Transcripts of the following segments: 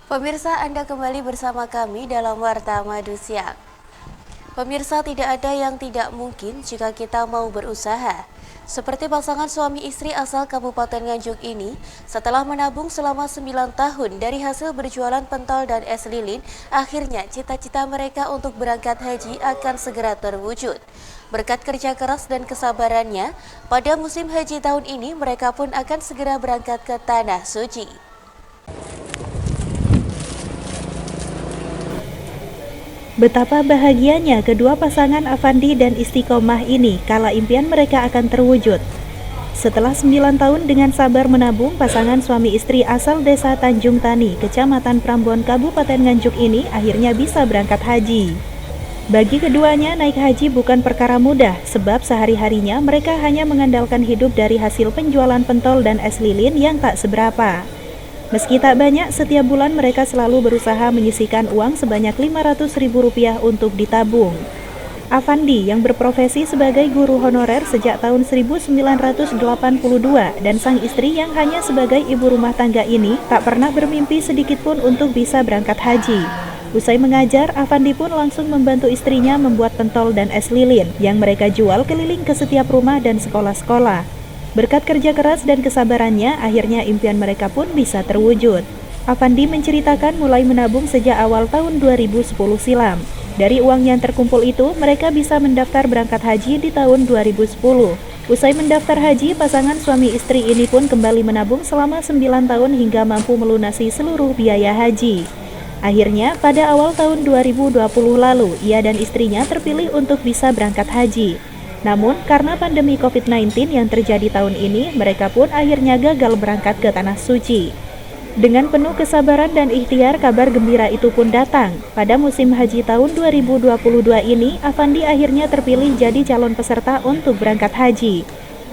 Pemirsa, Anda kembali bersama kami dalam Warta Madu Siang. Pemirsa, tidak ada yang tidak mungkin jika kita mau berusaha. Seperti pasangan suami istri asal Kabupaten Nganjuk ini, setelah menabung selama 9 tahun dari hasil berjualan pentol dan es lilin, akhirnya cita-cita mereka untuk berangkat haji akan segera terwujud. Berkat kerja keras dan kesabarannya, pada musim haji tahun ini mereka pun akan segera berangkat ke Tanah Suci. Betapa bahagianya kedua pasangan Afandi dan Istiqomah ini kala impian mereka akan terwujud. Setelah 9 tahun dengan sabar menabung, pasangan suami istri asal desa Tanjung Tani, Kecamatan Prambon, Kabupaten Nganjuk ini akhirnya bisa berangkat haji. Bagi keduanya, naik haji bukan perkara mudah, sebab sehari-harinya mereka hanya mengandalkan hidup dari hasil penjualan pentol dan es lilin yang tak seberapa. Meski tak banyak, setiap bulan mereka selalu berusaha menyisihkan uang sebanyak Rp500.000 untuk ditabung. Afandi yang berprofesi sebagai guru honorer sejak tahun 1982 dan sang istri yang hanya sebagai ibu rumah tangga ini tak pernah bermimpi sedikitpun untuk bisa berangkat haji. Usai mengajar, Afandi pun langsung membantu istrinya membuat pentol dan es lilin yang mereka jual keliling ke setiap rumah dan sekolah-sekolah. Berkat kerja keras dan kesabarannya, akhirnya impian mereka pun bisa terwujud. Afandi menceritakan mulai menabung sejak awal tahun 2010 silam. Dari uang yang terkumpul itu, mereka bisa mendaftar berangkat haji di tahun 2010. Usai mendaftar haji, pasangan suami istri ini pun kembali menabung selama 9 tahun hingga mampu melunasi seluruh biaya haji. Akhirnya, pada awal tahun 2020 lalu, ia dan istrinya terpilih untuk bisa berangkat haji. Namun, karena pandemi COVID-19 yang terjadi tahun ini, mereka pun akhirnya gagal berangkat ke Tanah Suci. Dengan penuh kesabaran dan ikhtiar, kabar gembira itu pun datang. Pada musim haji tahun 2022 ini, Afandi akhirnya terpilih jadi calon peserta untuk berangkat haji.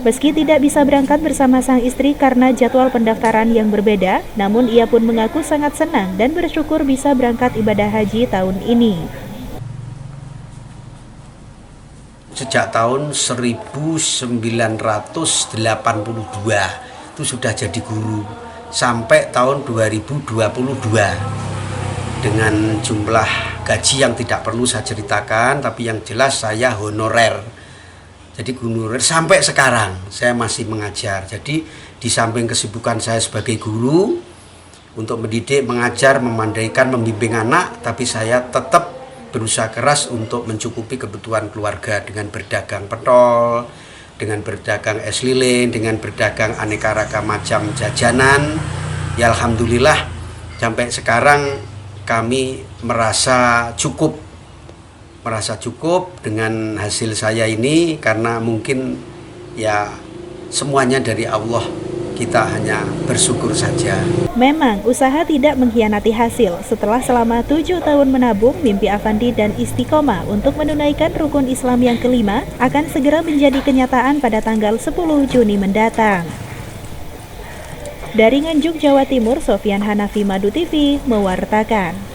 Meski tidak bisa berangkat bersama sang istri karena jadwal pendaftaran yang berbeda, namun ia pun mengaku sangat senang dan bersyukur bisa berangkat ibadah haji tahun ini. Sejak tahun 1982 itu sudah jadi guru sampai tahun 2022 dengan jumlah gaji yang tidak perlu saya ceritakan, tapi yang jelas saya honorer. Jadi honorer sampai sekarang saya masih mengajar. Jadi di samping kesibukan saya sebagai guru untuk mendidik, mengajar, memandaikan, membimbing anak, tapi saya tetap berusaha keras untuk mencukupi kebutuhan keluarga dengan berdagang pentol, dengan berdagang es lilin, dengan berdagang aneka ragam macam jajanan. Ya alhamdulillah sampai sekarang kami merasa cukup dengan hasil saya ini, karena mungkin ya semuanya dari Allah. Kita hanya bersyukur saja. Memang, usaha tidak mengkhianati hasil. Setelah selama 7 tahun menabung, mimpi Afandi dan Istiqomah untuk menunaikan rukun Islam yang kelima akan segera menjadi kenyataan pada tanggal 10 Juni mendatang. Dari Nganjuk, Jawa Timur, Sofyan Hanafi, Madu TV, mewartakan.